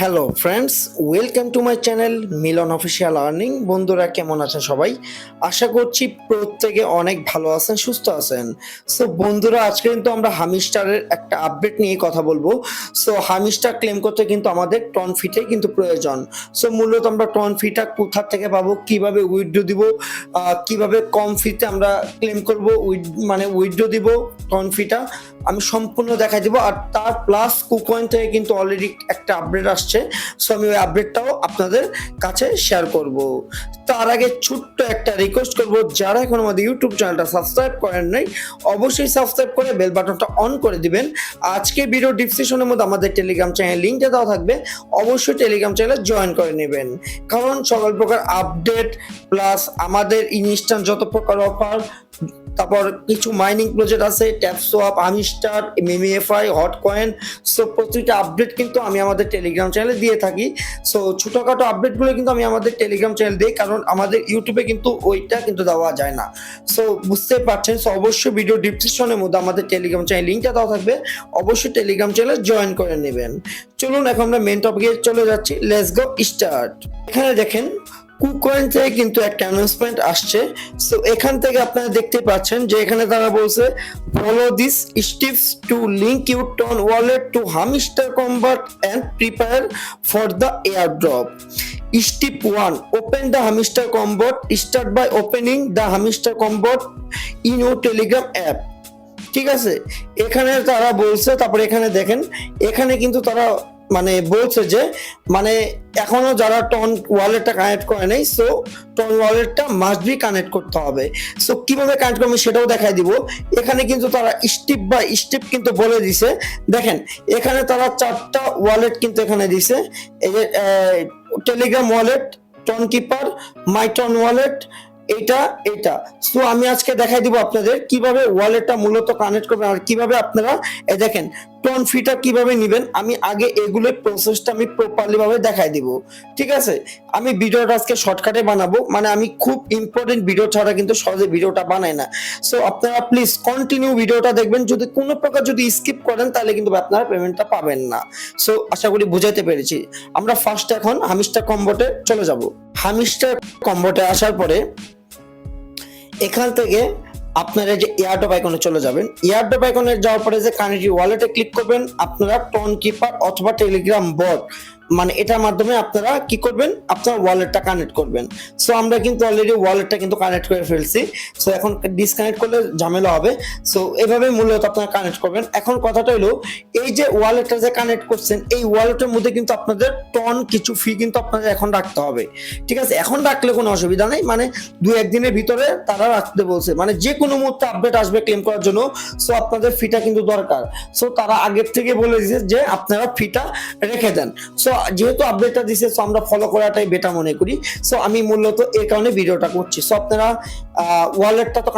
Hello friends, welcome to my channel Milan official earning. বন্ধুরা কেমন আছেন সবাই? আশা করছি প্রত্যেকে অনেক ভালো আছেন, সুস্থ আছেন। সো বন্ধুরা, আজকে কিন্তু আমরা হামিস্টারের একটা আপডেট নিয়ে কথা বলবো। সো হামিস্টার ক্লেম করতে কিন্তু আমাদের টন ফিটে কিন্তু প্রয়োজন। সো মূলত আমরা টন ফিটা কোথা থেকে পাবো, কিভাবে উইথড্র দিব, কিভাবে কম ফিতে আমরা ক্লেম করব, উইথড্র দিব টন ফিটা আমি সম্পূর্ণ দেখাই দিব। আর তার প্লাস কুকয়েন থেকে কিন্তু অলরেডি একটা আপডেট আসছে। সো আমি ওই আপডেটটাও আপনাদের কাছে শেয়ার করব। তার আগে ছোট্ট একটা রিকোয়েস্ট করব, যারা এখন আমাদের ইউটিউব চ্যানেলটা সাবস্ক্রাইব করেন নাই অবশ্যই সাবস্ক্রাইব করে বেল বাটনটা অন করে দিবেন। আজকে ভিডিও ডিসক্রিপশনের মধ্যে আমাদের টেলিগ্রাম চ্যানেল লিঙ্কটা দেওয়া থাকবে, অবশ্যই টেলিগ্রাম চ্যানেলে জয়েন করে নেবেন। কারণ সকল প্রকার আপডেট প্লাস আমাদের ইনস্ট্যান্ট যত প্রকার অফার, তারপর কিছু মাইনিং প্রজেক্ট আছে, TapSwap, hamster, মিমিএফআই, hot coin. So প্রতিটা আপডেট কিন্তু আমি আমাদের টেলিগ্রাম চ্যানেলে দিয়ে থাকি। সো ছোটখাটো আপডেটগুলো কিন্তু আমি আমাদের টেলিগ্রাম চ্যানেল দিই, কারণ আমাদের ইউটিউবে কিন্তু ওইটা কিন্তু দেওয়া যায় না। সো বুঝতে পারছেন। সো অবশ্যই ভিডিও ডিসক্রিপশনের মধ্যে আমাদের টেলিগ্রাম চ্যানেল লিঙ্কটা দেওয়া থাকবে, অবশ্যই টেলিগ্রাম চ্যানেলে জয়েন করে নেবেন। চলুন এখন আমরা মেন টপিকে চলে যাচ্ছি। Let's go start. এখানে দেখেন কুকয়েন থেকে কিন্তু একটা অ্যানাউন্সমেন্ট আসছে। সো এখান থেকে আপনারা দেখতে পাচ্ছেন যে এখানে তারা বলছে, follow this steps to link your TON wallet to Hamster Kombat and prepare for the airdrop. Step 1, open the Hamster Kombat. Start by opening the Hamster Kombat in your Telegram app. ঠিক আছে, এখানে তারা বলছে। তারপরে এখানে দেখেন, এখানে কিন্তু তারা বলছে যে এখনো যারা টন ওয়ালেটটা কানেক্ট করে নাই, সো টন ওয়ালেটটা মাস্ট বি কানেক্ট করতে হবে। সো কিভাবে কানেক্ট করবে সেটাও দেখাই দিব। এখানে কিন্তু তারা স্টেপ বাই স্টেপ কিন্তু বলে দিছে। দেখেন এখানে তারা 4টা ওয়ালেট কিন্তু এখানে দিছে। এই যে টেলিগ্রাম ওয়ালেট, টন কিপার, মাই টন ওয়ালেট, এটা। সো আমি আজকে দেখাই দিব আপনাদের কিভাবে ওয়ালেটটা মূলত কানেক্ট করবেন আর কিভাবে আপনারা দেখেন টন ফিটা কিভাবে নেবেন। আমি আগে এগুলো প্রসেসটা আমি প্রপারলি ভাবে দেখাই দিব। ঠিক আছে, আমি ভিডিওটা আজকে শর্টকাটে বানাবো, আমি খুব ইম্পর্টেন্ট ভিডিও ছাড়া কিন্তু সহজে ভিডিওটা বানাই না। সো আপনারা প্লিজ কন্টিনিউ ভিডিওটা দেখবেন। যদি কোনো প্রকার স্কিপ করেন তাহলে কিন্তু আপনারা পেমেন্টটা পাবেন না। সো আশা করি বুঝাইতে পেরেছি। আমরা ফার্স্ট এখন হামিস্টার কম্বোতে চলে যাব। হামিস্টার কম্বোতে আসার পরে এখান থেকে আপনারা যে এয়ারড্রপ আইকনে চলে যাবেন। এয়ারড্রপ আইকনে যাওয়ার পরে যে কানেক্ট ওয়ালেটে ক্লিক করবেন। আপনারা টন কিপার অথবা টেলিগ্রাম বট এটার মাধ্যমে আপনারা কি করবেন, আপনার ওয়ালেটটা কানেক্ট করবেন। সো আমরা কিন্তু অলরেডি ওয়ালেটটা কিন্তু কানেক্ট করে ফেলছি। সো এখন ডিসকানেক্ট করলে ঝামেলা হবে। সো এভাবে মূলত আপনারা কানেক্ট করবেন। এখন কথাটা হলো, এই যে ওয়ালেটটা যে কানেক্ট করছেন, এই ওয়ালেটের মধ্যে কিন্তু আপনাদের টন কিছু ফি কিন্তু আপনাদের এখন রাখতে হবে। ঠিক আছে, এখন রাখলে কোনো অসুবিধা নেই। 2-1 দিনের ভিতরে তারা রাখতে বলছে, যে কোনো মুহূর্তে আপডেট আসবে ক্লেম করার জন্য। সো আপনাদের ফিটা কিন্তু দরকার। সো তারা আগের থেকে বলে দিয়েছে যে আপনারা ফিটা রেখে দেন। সো যেহেতু আপডেটটা দিছে, সো আমরা ফলো করাটাই বেটার মনে করি। সো আমি মূলত এই কারণে ভিডিওটা করছি। সো আপনারা ওয়ালেটটা তো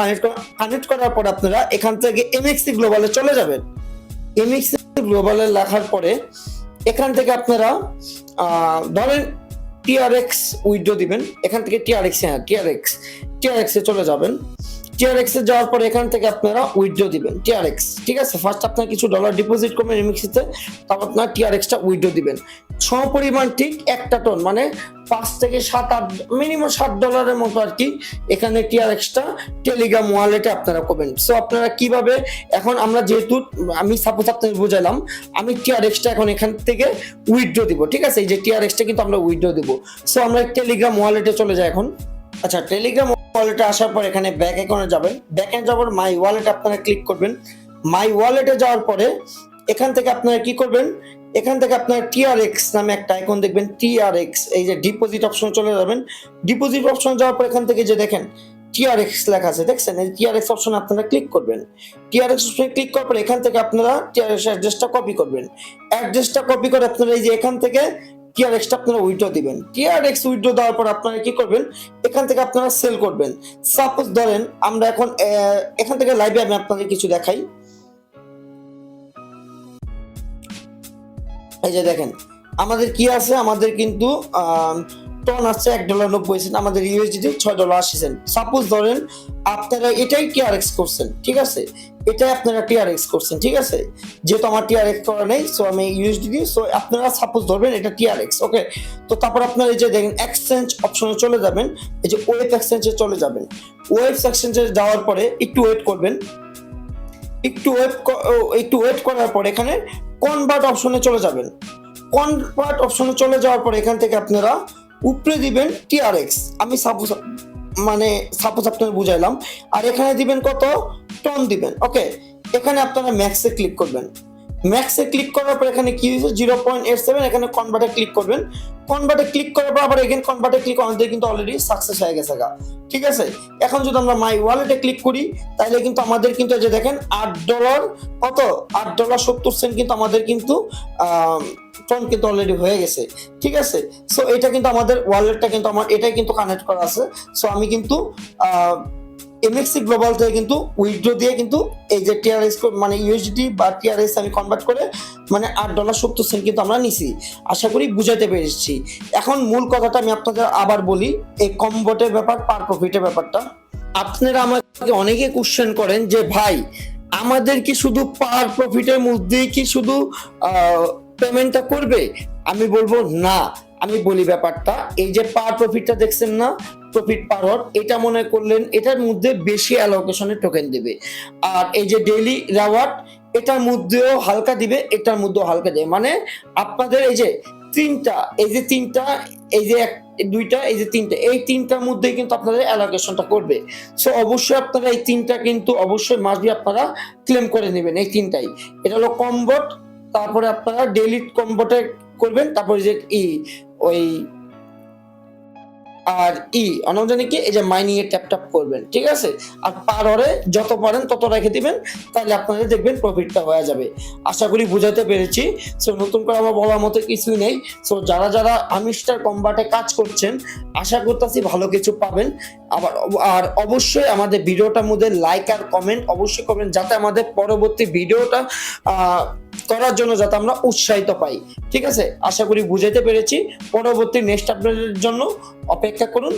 কানেক্ট করার পর আপনারা এখান থেকে এমএক্সি গ্লোবালে চলে যাবেন। এমএক্সি গ্লোবালে লেখার পরে এখান থেকে আপনারা ধরেন টিআরএক্স উইথড্র দিবেন। এখান থেকে টিআরএক্স এ চলে যাবেন। টিআরএক্স এ যাওয়ার পরে এখান থেকে আপনারা উইথড্র দিবেন টিআরএক্স। ঠিক আছে, ফার্স্ট আপনারা কিছু ডলার ডিপোজিট করবেন এমএক্সিতে, তারপর আপনারা টিআরএক্সটা উইথড্র দিবেন। সমপরিমাণ ঠিক একটা টন 5 থেকে 7-8 মিনিমাম $7 মতো আর কি এখানে টিআরএক্সটা টেলিগ্রাম ওয়ালেটে আপনারা করবেন। সো আপনারা কিভাবে, এখন আমরা যেহেতু আমি সাপোজ আপনাদের বুঝাইলাম, আমি টিআরএক্সটা এখন এখান থেকে উইথড্র দিব। ঠিক আছে, এই যে টিআরএক্সটা কিন্তু আমরা উইথড্র দিব। সো আমরা টেলিগ্রাম ওয়ালেটে চলে যাই এখন। আচ্ছা, টেলিগ্রাম ওয়ালেটে আসার পর এখানে ব্যাক অ্যাকাউন্টে যাবেন। ব্যাক অ্যাকাউন্টে যাওয়ার মাই ওয়ালেট আপনারা ক্লিক করবেন। মাই ওয়ালেটে যাওয়ার পরে এখান থেকে আপনারা কি করবেন, এখান থেকে আপনার টিআরএক্স নামে একটা আইকন দেখবেন, টিআরএক্স, এই যে ডিপোজিট অপশন চলে যাবেন। ডিপোজিট অপশন যাওয়ার পর এখান থেকে যে দেখেন টিআরএক্স লেখা আছে, দেখছেন, এই টিআরএক্স অপশন আপনারা ক্লিক করবেন। টিআরএক্স অপশনে ক্লিক করার পর এখান থেকে আপনারা টিআরএক্স অ্যাড্রেসটা কপি করবেন। অ্যাড্রেসটা কপি করে আপনারা এই যে এখান থেকে টিআরএক্সটা আপনারা উইথড্র দিবেন। টিআরএক্স উইথড্র দেওয়ার পর আপনারা কি করবেন, এখান থেকে আপনারা সেল করবেন। সাপোজ ধরেন আমরা এখন এখান থেকে লাইভে আমি আপনাদের কিছু দেখাই। এই যে দেখেন আমাদের কি আছে, আমাদের কিন্তু টন আসছে $1.90, আমাদের ইউএসডি $6.80। সাপোজ ধরেন আপনারা এটাই টিআরএক্স করছেন। ঠিক আছে, এটাই আপনারা টিআরএক্স করছেন, ঠিক আছে? যেহেতু আমার টিআরএক্স করা নেই, সো আমি ইউএসডিটি, সো আপনারা সাপোজ ধরবেন এটা টিআরএক্স, ওকে? তো তারপর আপনারা এই যে দেখেন এক্সচেঞ্জ অপশনে চলে যাবেন, এই যে ওয়েব এক্সচেঞ্জে চলে যাবেন। ওয়েব এক্সচেঞ্জে যাওয়ার পরে একটু ওয়েট করবেন, একটু ওয়েট করার পর এখানে কনভার্ট অপশনে চলে যাবেন। কনভার্ট অপশনে চলে যাওয়ার পর এখান থেকে আপনারা উপরে দিবেন টিআরএক্স, আমি সাপোজ আপনার বুঝাইলাম। আর এখানে দিবেন কত, টন দিবেন, ওকে? এখানে আপনারা ম্যাক্সে ক্লিক করবেন। ম্যাক্সে ক্লিক করার পর এখানে কি হয়েছে 0.87, এখানে কনভার্টে ক্লিক করবেন। কনভার্টে ক্লিক করার পর আবার এগেন কনভার্টে ক্লিক আমাদের কিন্তু অলরেডি সাকসেস হয়ে গেছে গা, ঠিক আছে? এখন যদি আমরা মাই ওয়ালেটে ক্লিক করি তাহলে কিন্তু আমাদের কিন্তু এই যে দেখেন $8 কত, $8.70 কিন্তু আমাদের কিন্তু টন কিন্তু অলরেডি হয়ে গেছে, ঠিক আছে? সো এটা কিন্তু আমাদের ওয়ালেটটা কিন্তু আমার এটাই কিন্তু কানেক্ট করা আছে। সো আমি কিন্তু এমএক্সি গ্লোবাল থেকে কিন্তু উইথড্র দিয়ে কিন্তু এই যে টিআরএস মানে ইউএসডি বা টিআরএস আমি কনভার্ট করে মানে $8.70 কিন্তু আমরা নিছি। আশা করি বুঝাতে পেরেছি। এখন মূল কথাটা আমি আপনাদের আবার বলি, এই কমবোটের ব্যাপার, পার প্রফিটের ব্যাপারটা। আপনারা আমাকে অনেকে কোশ্চেন করেন যে ভাই আমাদের কি শুধু পার প্রফিটের মধ্যেই কি শুধু পেমেন্টটা করবে? আমি বলবো না। আমি বলি ব্যাপারটা, এই যে পার প্রফিটটা দেখছেন না, প্রফিট পার হওয়ার, এটা মনে করলেন এটার মধ্যে বেশি অ্যালোকেশনের টোকেন দিবে। আর এই যে ডেইলি রিওয়ার্ড, এটার মধ্যেও হালকা দিবে, এটার মধ্যেও হালকা দেবে। মানে আপনাদের এই যে তিনটা, এই যে তিনটা, এই যে দুইটা, এই যে তিনটা, এই তিনটার মধ্যে কিন্তু আপনাদের অ্যালোকেশনটা করবে। সো অবশ্যই আপনারা এই তিনটা কিন্তু অবশ্যই মাসবি আপনারা ক্লেম করে নেবেন, এই তিনটাই। এটা হলো কমবোট, তারপরে আপনারা ডেইলি কমবোটে করবেন, তারপরে যে ওই আর অনজানি কি এই যে মাইনিং এ ট্যাপ করবেন, ঠিক আছে? আর পার হরে যত পারেন তত রেখে দিবেন, তাহলে আপনাদের দেখবেন প্রফিটটা হয়ে যাবে। আশা করি বুঝাতে পেরেছি। সো নতুন করে আমার বলার মতো কিছুই নেই। সো যারা আমিস্টার কম্বাটে কাজ করছেন, আশা করতেছি ভালো কিছু পাবেন। আর অবশ্যই আমাদের ভিডিওটার মধ্যে লাইক আর কমেন্ট অবশ্যই করবেন, যাতে আমাদের পরবর্তী ভিডিওটা করার জন্য যাতে আমরা উৎসাহিত পাই, ঠিক আছে? আশা করি বুঝাইতে পেরেছি। পরবর্তী নেক্সট আপডেটের জন্য অপেক্ষা করুন।